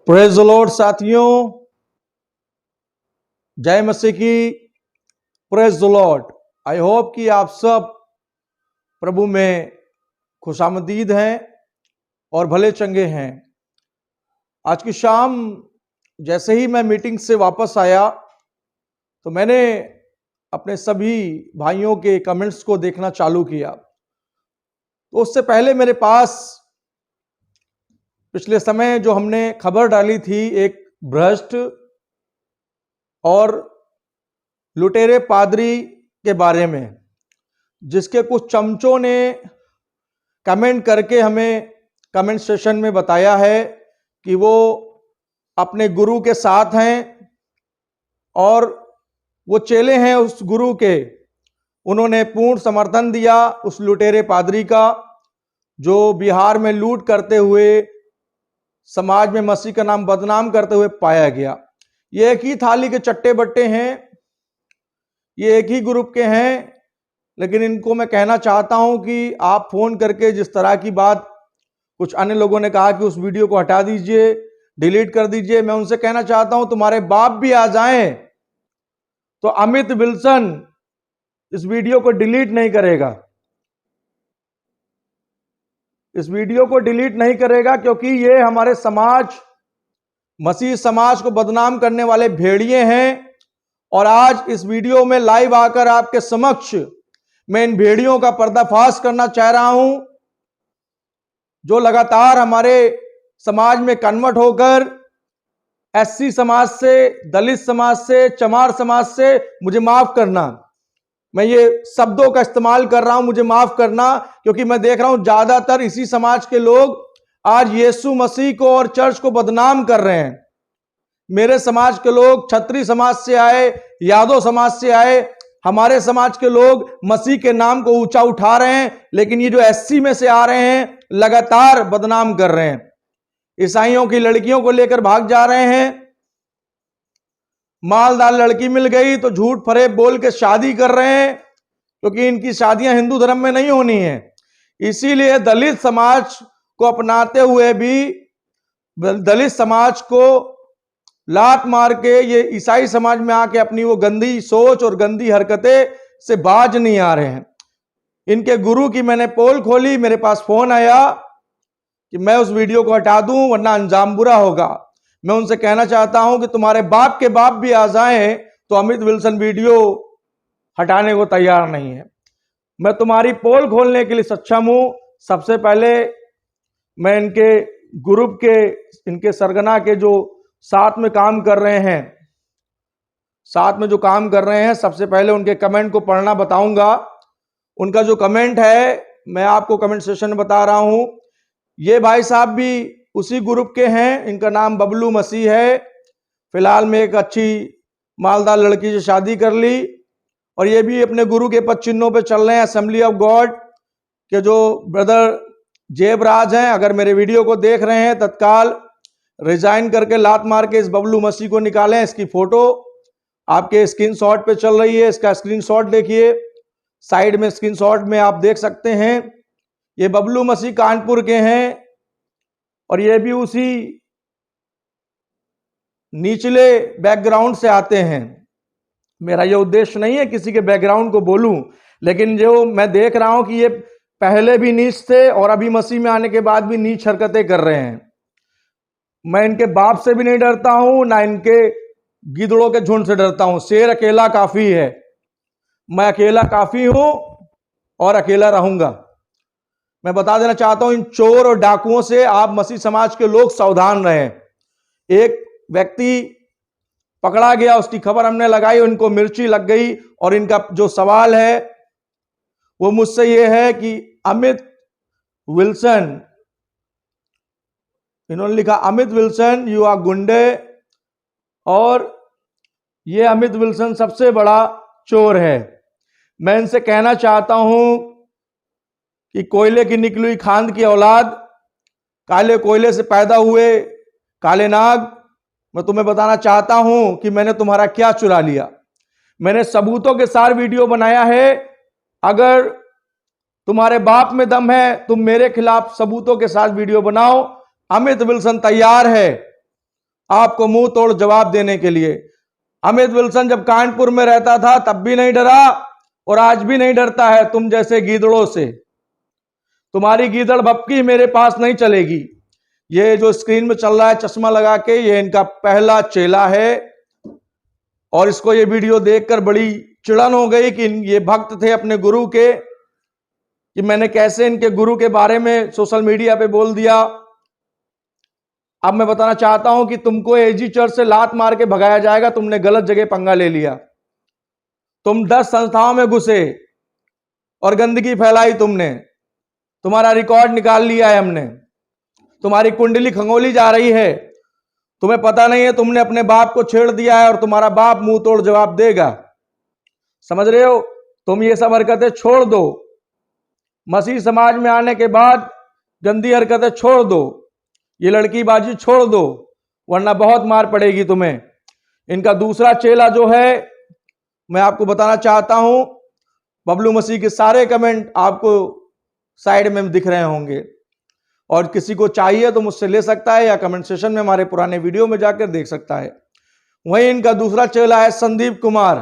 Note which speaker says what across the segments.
Speaker 1: Praise the Lord साथियों, जय मसीह की। Praise the Lord. I hope कि आप सब प्रभु में खुशामदीद हैं और भले चंगे हैं। आज की शाम जैसे ही मैं मीटिंग से वापस आया तो मैंने अपने सभी भाइयों के कमेंट्स को देखना चालू किया। तो उससे पहले मेरे पास पिछले समय जो हमने खबर डाली थी एक भ्रष्ट और लुटेरे पादरी के बारे में, जिसके कुछ चमचों ने कमेंट करके हमें कमेंट सेशन में बताया है कि वो अपने गुरु के साथ हैं और वो चेले हैं उस गुरु के। उन्होंने पूर्ण समर्थन दिया उस लुटेरे पादरी का, जो बिहार में लूट करते हुए समाज में मसीह का नाम बदनाम करते हुए पाया गया। ये एक ही थाली के चट्टे बट्टे हैं, ये एक ही ग्रुप के हैं, लेकिन इनको मैं कहना चाहता हूं कि आप फोन करके जिस तरह की बात कुछ अन्य लोगों ने कहा कि उस वीडियो को हटा दीजिए, डिलीट कर दीजिए, मैं उनसे कहना चाहता हूं तुम्हारे बाप भी आ जाएं तो अमित विल्सन इस वीडियो को डिलीट नहीं करेगा। इस वीडियो को डिलीट नहीं करेगा क्योंकि ये हमारे समाज, मसीह समाज को बदनाम करने वाले भेड़िए हैं। और आज इस वीडियो में लाइव आकर आपके समक्ष मैं इन भेड़ियों का पर्दाफाश करना चाह रहा हूं, जो लगातार हमारे समाज में कन्वर्ट होकर एससी समाज से, दलित समाज से, चमार समाज से, मुझे माफ करना, मैं ये शब्दों का इस्तेमाल कर रहा हूं, मुझे माफ करना, क्योंकि मैं देख रहा हूं ज्यादातर इसी समाज के लोग आज यीशु मसीह को और चर्च को बदनाम कर रहे हैं। मेरे समाज के लोग क्षत्रिय समाज से आए, यादव समाज से आए, हमारे समाज के लोग मसीह के नाम को ऊंचा उठा रहे हैं, लेकिन ये जो एससी में से आ रहे हैं लगातार बदनाम कर रहे हैं। ईसाइयों की लड़कियों को लेकर भाग जा रहे हैं, मालदार लड़की मिल गई तो झूठ फरेब बोल के शादी कर रहे हैं, क्योंकि इनकी शादियां हिंदू धर्म में नहीं होनी है। इसीलिए दलित समाज को अपनाते हुए भी दलित समाज को लात मार के ये ईसाई समाज में आके अपनी वो गंदी सोच और गंदी हरकतें से बाज नहीं आ रहे हैं। इनके गुरु की मैंने पोल खोली, मेरे पास फोन आया कि मैं उस वीडियो को हटा दूं वरना अंजाम बुरा होगा। मैं उनसे कहना चाहता हूं कि तुम्हारे बाप के बाप भी आ जाएं तो अमित विल्सन वीडियो हटाने को तैयार नहीं है। मैं तुम्हारी पोल खोलने के लिए सक्षम हूं। सबसे पहले मैं इनके ग्रुप के, इनके सरगना के जो साथ में काम कर रहे हैं, सबसे पहले उनके कमेंट को पढ़ना बताऊंगा। उनका जो कमेंट है मैं आपको कमेंट सेशन में बता रहा हूं। ये भाई साहब भी उसी ग्रुप के हैं, इनका नाम बबलू मसीह है। फिलहाल में एक अच्छी मालदार लड़की से शादी कर ली और ये भी अपने गुरु के पद चिन्हों पे चल रहे हैं। असेंबली ऑफ गॉड के जो ब्रदर जेबराज हैं, अगर मेरे वीडियो को देख रहे हैं तत्काल रिजाइन करके लात मार के इस बबलू मसीह को निकालें। इसकी फोटो आपके स्क्रीनशॉट पे चल रही है, इसका स्क्रीनशॉट देखिए, साइड में स्क्रीनशॉट में आप देख सकते हैं। ये बबलू मसीह कानपुर के हैं और ये भी उसी निचले बैकग्राउंड से आते हैं। मेरा ये उद्देश्य नहीं है किसी के बैकग्राउंड को बोलूं, लेकिन जो मैं देख रहा हूं कि ये पहले भी नीच थे और अभी मसीह में आने के बाद भी नीच हरकतें कर रहे हैं। मैं इनके बाप से भी नहीं डरता हूं, ना इनके गिदड़ों के झुंड से डरता हूं। शेर अकेला काफी है, मैं अकेला काफी हूं और अकेला रहूंगा। मैं बता देना चाहता हूं इन चोर और डाकुओं से आप मसीह समाज के लोग सावधान रहें। एक व्यक्ति पकड़ा गया, उसकी खबर हमने लगाई, उनको मिर्ची लग गई और इनका जो सवाल है वो मुझसे ये है कि अमित विल्सन, इन्होंने लिखा अमित विल्सन यू आर गुंडे, और ये अमित विल्सन सबसे बड़ा चोर है। मैं इनसे कहना चाहता हूं कि कोयले की निकली हुई खांद की औलाद, काले कोयले से पैदा हुए काले नाग, मैं तुम्हें बताना चाहता हूं कि मैंने तुम्हारा क्या चुरा लिया। मैंने सबूतों के साथ वीडियो बनाया है। अगर तुम्हारे बाप में दम है तुम मेरे खिलाफ सबूतों के साथ वीडियो बनाओ। अमित विल्सन तैयार है आपको मुंह तोड़ जवाब देने के लिए। अमित विल्सन जब कानपुर में रहता था तब भी नहीं डरा और आज भी नहीं डरता है तुम जैसे गीदड़ों से। तुम्हारी गीदड़ भपकी मेरे पास नहीं चलेगी। ये जो स्क्रीन में चल रहा है चश्मा लगा के, ये इनका पहला चेला है और इसको ये वीडियो देखकर बड़ी चिड़न हो गई कि ये भक्त थे अपने गुरु के, कि मैंने कैसे इनके गुरु के बारे में सोशल मीडिया पे बोल दिया। अब मैं बताना चाहता हूं कि तुमको एजी चर्च से लात मार के भगाया जाएगा, तुमने गलत जगह पंगा ले लिया। तुम 10 संस्थाओं में घुसे और गंदगी फैलाई तुमने, तुम्हारा रिकॉर्ड निकाल लिया है हमने, तुम्हारी कुंडली खंगोली जा रही है, तुम्हें पता नहीं है तुमने अपने बाप को छेड़ दिया है और तुम्हारा बाप मुंह तोड़ जवाब देगा। समझ रहे हो? तुम ये सब हरकतें छोड़ दो। मसीह समाज में आने के बाद गंदी हरकतें छोड़ दो, ये लड़कीबाजी छोड़ दो, वरना बहुत मार पड़ेगी तुम्हें। इनका दूसरा चेला जो है, मैं आपको बताना चाहता हूं, बबलू मसीह के सारे कमेंट आपको साइड में दिख रहे होंगे और किसी को चाहिए तो मुझसे ले सकता है या कमेंट सेशन में हमारे पुराने वीडियो में जाकर देख सकता है। वहीं इनका दूसरा चेला है संदीप कुमार।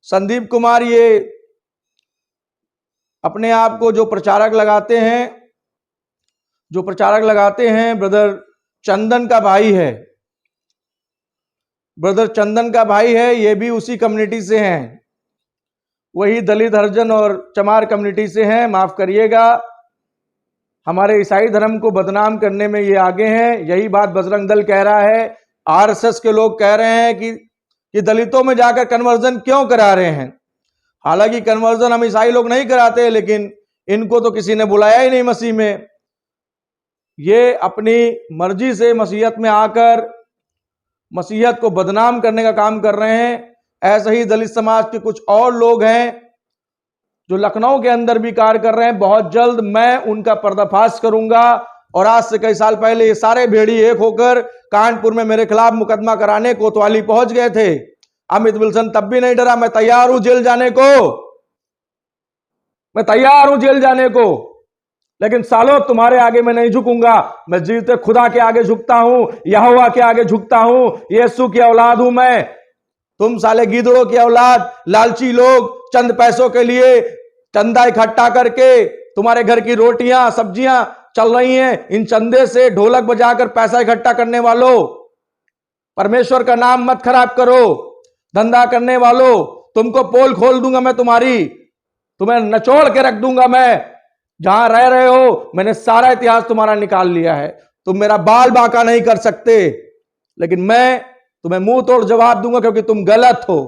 Speaker 1: संदीप कुमार ये अपने आप को जो प्रचारक लगाते हैं ब्रदर चंदन का भाई है। ब्रदर चंदन का भाई है, ये भी उसी कम्युनिटी से हैं, वही दलित हरिजन और चमार कम्युनिटी से हैं। माफ करिएगा, हमारे ईसाई धर्म को बदनाम करने में ये आगे हैं। यही बात बजरंग दल कह रहा है, आरएसएस के लोग कह रहे हैं कि दलितों में जाकर कन्वर्जन क्यों करा रहे हैं। हालांकि कन्वर्जन हम ईसाई लोग नहीं कराते, लेकिन इनको तो किसी ने बुलाया ही नहीं मसीह में। ये अपनी मर्जी से मसीहत में आकर मसीहत को बदनाम करने का काम कर रहे हैं। ऐसे ही दलित समाज के कुछ और लोग हैं जो लखनऊ के अंदर भी कार्य कर रहे हैं। बहुत जल्द मैं उनका पर्दाफाश करूंगा। और आज से कई साल पहले ये सारे भेड़ी एक होकर कानपुर में मेरे खिलाफ मुकदमा कराने कोतवाली पहुंच गए थे। अमित विल्सन तब भी नहीं डरा। मैं तैयार हूं जेल जाने को, मैं तैयार हूं जेल जाने को, लेकिन सालों तुम्हारे आगे मैं नहीं झुकूंगा। मैं जीते खुदा के आगे झुकता हूं, यहोवा के आगे झुकता हूं। यीशु की औलाद हूं मैं। तुम साले गीदड़ों की औलाद, लालची लोग, चंद पैसों के लिए चंदा इकट्ठा करके तुम्हारे घर की रोटियां सब्जियां चल रही हैं। इन चंदे से ढोलक बजाकर पैसा इकट्ठा करने वालों, परमेश्वर का नाम मत खराब करो। धंधा करने वालों, तुमको पोल खोल दूंगा मैं, तुम्हें नचोड़ के रख दूंगा मैं। जहां रह रहे हो मैंने सारा इतिहास तुम्हारा निकाल लिया है। तुम मेरा बाल बांका नहीं कर सकते, लेकिन मैं तुम्हें मुंह तोड़ जवाब दूंगा, क्योंकि तुम गलत हो।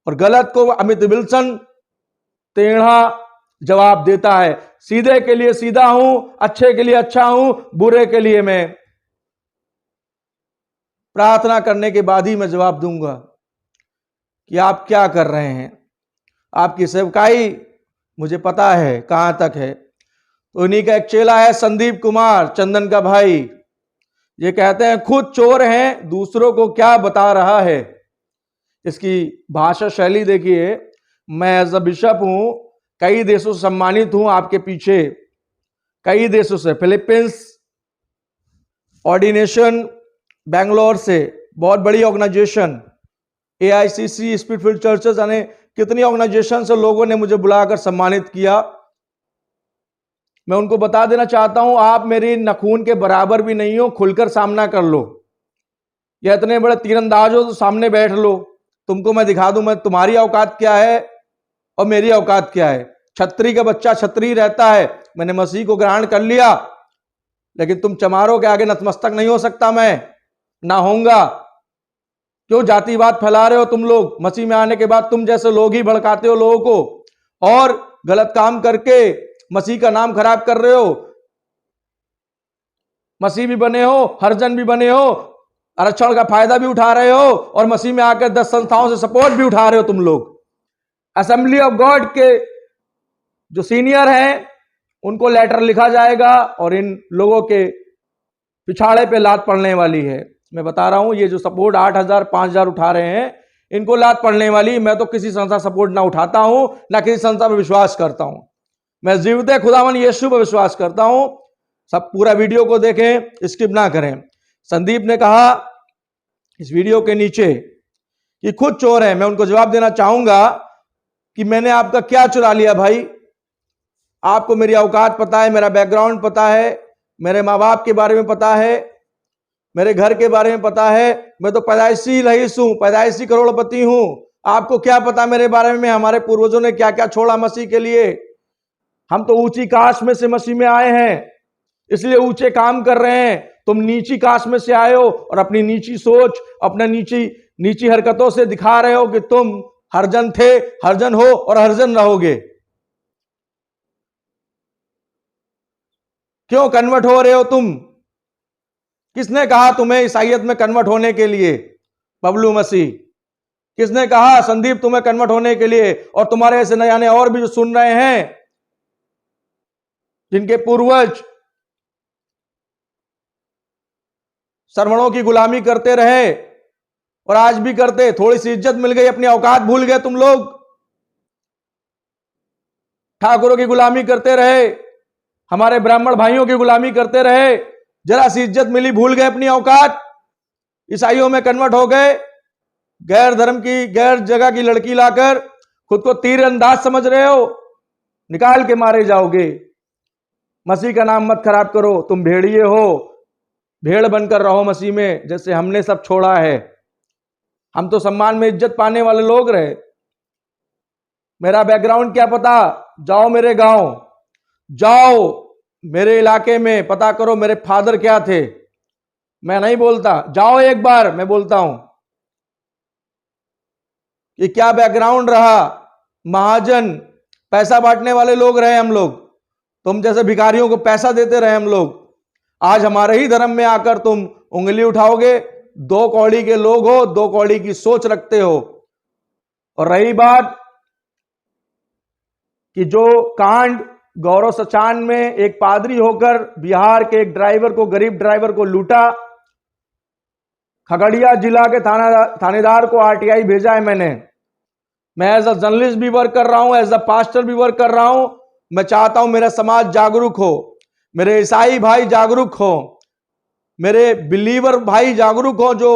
Speaker 1: और गलत को अमित विल्सन टेढ़ा जवाब देता है। सीधे के लिए सीधा हूं, अच्छे के लिए अच्छा हूं, बुरे के लिए मैं प्रार्थना करने के बाद ही मैं जवाब दूंगा कि आप क्या कर रहे हैं। आपकी सेवकाई मुझे पता है कहां तक है। तो इन्हीं का एक चेला है संदीप कुमार, चंदन का भाई। ये कहते हैं खुद चोर हैं, दूसरों को क्या बता रहा है। इसकी भाषा शैली देखिए। मैं एज अ बिशप हूं, कई देशों से सम्मानित हूं, आपके पीछे कई देशों से, फिलीपींस, ऑर्डिनेशन बेंगलोर से, बहुत बड़ी ऑर्गेनाइजेशन, AICC, स्पिरिटफुल चर्चेस, यानी कितनी ऑर्गेनाइजेशन से लोगों ने मुझे बुलाकर सम्मानित किया। मैं उनको बता देना चाहता हूं, आप मेरी नखून के बराबर भी नहीं हो, खुलकर सामना कर लो। या इतने बड़े तीरंदाज हो तो सामने बैठ लो, तुमको मैं दिखा दूं मैं तुम्हारी औकात क्या है और मेरी औकात क्या है। छतरी का बच्चा छतरी रहता है। मैंने मसीह को ग्रहण कर लिया, लेकिन तुम चमारों के आगे नतमस्तक नहीं हो सकता मैं, ना होऊंगा। क्यों जातिवाद फैला रहे हो तुम लोग? मसीह में आने के बाद तुम जैसे लोग ही भड़काते हो लोगों को और गलत काम करके मसीह का नाम खराब कर रहे हो। मसीह भी बने हो, हरजन भी बने हो, आरक्षण का फायदा भी उठा रहे हो और मसीह में आकर 10 संस्थाओं से सपोर्ट भी उठा रहे हो तुम लोग। असेंबली ऑफ गॉड के जो सीनियर हैं उनको लेटर लिखा जाएगा और इन लोगों के पिछाड़े पे लात पड़ने वाली है। मैं बता रहा हूं, ये जो सपोर्ट 8,000 5,000 उठा रहे हैं, इनको लात पड़ने वाली। मैं तो किसी संस्था सपोर्ट ना उठाता हूं, ना किसी संस्था पर विश्वास करता हूं। मैं जीवते खुदावन यीशु पर विश्वास करता हूं। सब पूरा वीडियो को देखें, स्किप ना करें। संदीप ने कहा इस वीडियो के नीचे कि खुद चोर है, मैं उनको जवाब देना चाहूंगा कि मैंने आपका क्या चुरा लिया भाई। आपको मेरी औकात पता है, मेरा बैकग्राउंड पता है, मेरे माँ बाप के बारे में पता है, मेरे घर के बारे में पता है। मैं तो पैदाइशी रईस हूं, पैदाइशी करोड़पति हूं। आपको क्या पता मेरे बारे में, हमारे पूर्वजों ने क्या क्या छोड़ा मसीह के लिए। हम तो ऊंची कास्ट में से मसीह में आए हैं, इसलिए ऊंचे काम कर रहे हैं। तुम नीची कास्ट में से आए हो और अपनी नीची सोच, अपना नीची हरकतों से दिखा रहे हो कि तुम हरजन थे, हरजन हो और हरजन रहोगे। क्यों कन्वर्ट हो रहे हो तुम? किसने कहा तुम्हें ईसाइयत में कन्वर्ट होने के लिए? बबलू मसीह। किसने कहा संदीप तुम्हें कन्वर्ट होने के लिए? और तुम्हारे ऐसे न जाने और भी जो सुन रहे हैं, जिनके पूर्वज श्रमणों की गुलामी करते रहे और आज भी करते, थोड़ी सी इज्जत मिल गई, अपनी औकात भूल गए तुम लोग। ठाकुरों की गुलामी करते रहे, हमारे ब्राह्मण भाइयों की गुलामी करते रहे, जरा सी इज्जत मिली, भूल गए अपनी औकात, ईसाइयों में कन्वर्ट हो गए। गैर धर्म की, गैर जगह की लड़की लाकर खुद को तीर अंदाज समझ रहे हो, निकाल के मारे जाओगे। मसीह का नाम मत खराब करो, तुम भेड़िए हो, भेड़ बनकर रहो मसीह में, जैसे हमने सब छोड़ा है। हम तो सम्मान में इज्जत पाने वाले लोग रहे। मेरा बैकग्राउंड क्या पता? जाओ मेरे गांव, जाओ मेरे इलाके में, पता करो मेरे फादर क्या थे। मैं नहीं बोलता, जाओ एक बार, मैं बोलता हूं कि क्या बैकग्राउंड रहा। महाजन, पैसा बांटने वाले लोग रहे हम लोग, तुम जैसे भिखारियों को पैसा देते रहे हम लोग। आज हमारे ही धर्म में आकर तुम उंगली उठाओगे। दो कौड़ी के लोग हो, दो कौड़ी की सोच रखते हो। और रही बात कि जो कांड गौरव सचान में एक पादरी होकर बिहार के एक ड्राइवर को, गरीब ड्राइवर को लूटा, खगड़िया जिला के थानेदार को आरटीआई भेजा है मैंने। मैं एज अ जर्नलिस्ट भी वर्क कर रहा हूं, एज अ पास्टर भी वर्क कर रहा हूं। मैं चाहता हूं मेरा समाज जागरूक हो, मेरे ईसाई भाई जागरूक हो, मेरे बिलीवर भाई जागरूक हो, जो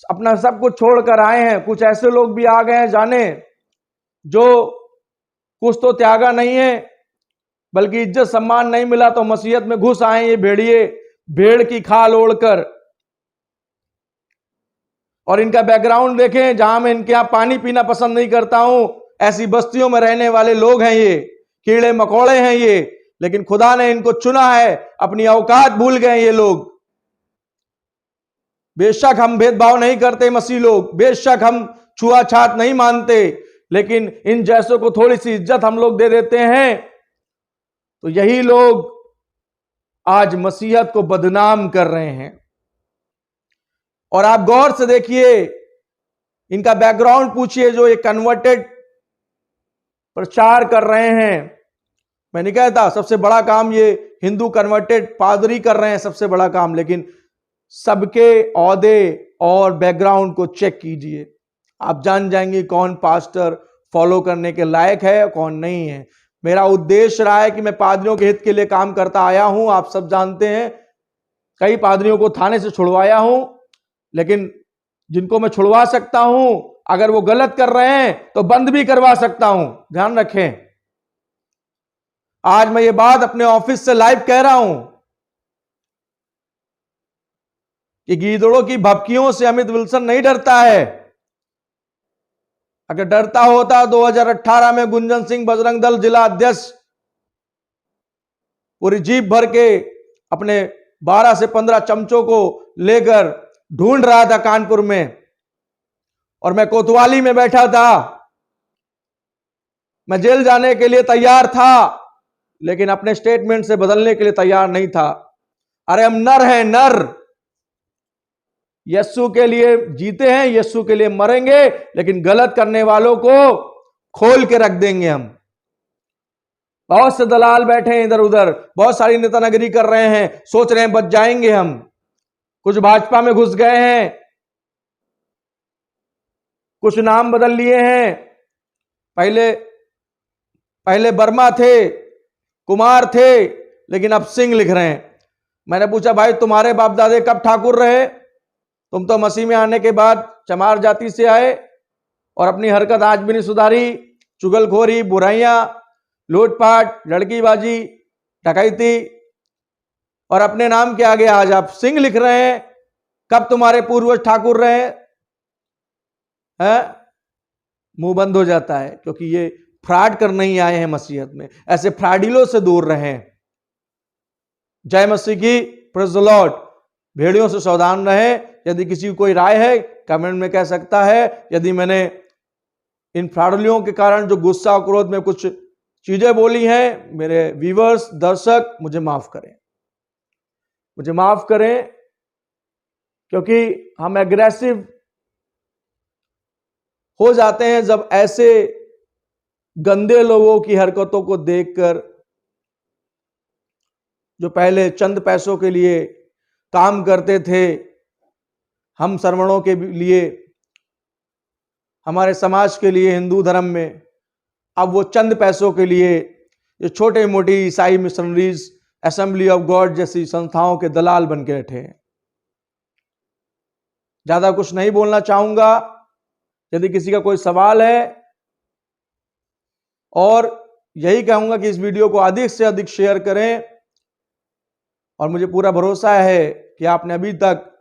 Speaker 1: अपना सब कुछ छोड़कर आए हैं। कुछ ऐसे लोग भी आ गए हैं जाने, जो कुछ तो त्यागा नहीं है, बल्कि इज्जत सम्मान नहीं मिला तो मसीहत में घुस आए ये भेड़िए, भेड़ की खाल ओढ़कर। और इनका बैकग्राउंड देखें, जहां मैं इनके यहां पानी पीना पसंद नहीं करता हूं, ऐसी बस्तियों में रहने वाले लोग हैं ये, कीड़े मकोड़े हैं ये, लेकिन खुदा ने इनको चुना है। अपनी औकात भूल गए ये लोग। बेशक हम भेदभाव नहीं करते मसीह लोग, बेशक हम छुआछात नहीं मानते, लेकिन इन जैसों को थोड़ी सी इज्जत हम लोग दे देते हैं, तो यही लोग आज मसीहत को बदनाम कर रहे हैं। और आप गौर से देखिए, इनका बैकग्राउंड पूछिए, जो ये कन्वर्टेड प्रचार कर रहे हैं। मैं नहीं कहता सबसे बड़ा काम ये हिंदू कन्वर्टेड पादरी कर रहे हैं, सबसे बड़ा काम, लेकिन सबके औहदे और बैकग्राउंड को चेक कीजिए, आप जान जाएंगे कौन पास्टर फॉलो करने के लायक है, कौन नहीं है। मेरा उद्देश्य रहा है कि मैं पादरियों के हित के लिए काम करता आया हूं। आप सब जानते हैं, कई पादरियों को थाने से छुड़वाया हूं, लेकिन जिनको मैं छुड़वा सकता हूं, अगर वो गलत कर रहे हैं तो बंद भी करवा सकता हूं। ध्यान रखें, आज मैं ये बात अपने ऑफिस से लाइव कह रहा हूं कि गीदड़ों की भपकियों से अमित विल्सन नहीं डरता है। अगर डरता होता 2018 में गुंजन सिंह बजरंग दल जिला अध्यक्ष पूरी जीप भर के अपने 12 से 15 चमचों को लेकर ढूंढ रहा था कानपुर में, और मैं कोतवाली में बैठा था। मैं जेल जाने के लिए तैयार था, लेकिन अपने स्टेटमेंट से बदलने के लिए तैयार नहीं था। अरे हम नर हैं, नर। यीशु के लिए जीते हैं, यीशु के लिए मरेंगे, लेकिन गलत करने वालों को खोल के रख देंगे हम। बहुत से दलाल बैठे हैं इधर उधर, बहुत सारी नेतानगरी कर रहे हैं, सोच रहे हैं बच जाएंगे हम। कुछ भाजपा में घुस गए हैं, कुछ नाम बदल लिए हैं। पहले वर्मा थे, कुमार थे, लेकिन अब सिंह लिख रहे हैं। मैंने पूछा भाई तुम्हारे बाप दादे कब ठाकुर रहे? तुम तो मसीह में आने के बाद चमार जाति से आए और अपनी हरकत आज भी नहीं सुधारी। चुगलखोरी, बुराइयां, लूटपाट, लड़कीबाजी, डकैती, और अपने नाम के आगे आज आप सिंह लिख रहे हैं। कब तुम्हारे पूर्वज ठाकुर रहे हैं? मुंह बंद हो जाता है, क्योंकि ये फ्रॉड करने ही आए हैं मसीहत में। ऐसे फ्रॉडिलों से दूर रहें। जय मसीह की, प्रेज़ द लॉर्ड। भेड़ियों से सावधान रहें। यदि किसी को कोई राय है कमेंट में कह सकता है। यदि मैंने इन फ्रॉडिलों के कारण जो गुस्सा और क्रोध में कुछ चीजें बोली हैं, मेरे व्यूअर्स, दर्शक, मुझे माफ करें, मुझे माफ करें, क्योंकि हम एग्रेसिव हो जाते हैं जब ऐसे गंदे लोगों की हरकतों को देखकर, जो पहले चंद पैसों के लिए काम करते थे, हम श्रमणों के लिए, हमारे समाज के लिए, हिंदू धर्म में, अब वो चंद पैसों के लिए ये छोटे मोटी ईसाई मिशनरीज, असेंबली ऑफ गॉड जैसी संस्थाओं के दलाल बन के बैठे हैं। ज्यादा कुछ नहीं बोलना चाहूंगा। यदि किसी का कोई सवाल है, और यही कहूंगा कि इस वीडियो को अधिक से अधिक शेयर करें, और मुझे पूरा भरोसा है कि आपने अभी तक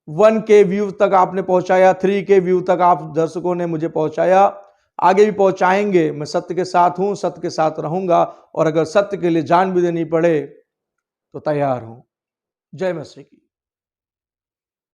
Speaker 1: 1K व्यू तक आपने पहुंचाया, 3K व्यू तक आप दर्शकों ने मुझे पहुंचाया, आगे भी पहुंचाएंगे। मैं सत्य के साथ हूं, सत्य के साथ रहूंगा, और अगर सत्य के लिए जान भी देनी पड़े तो तैयार हूं। जय मसीह की।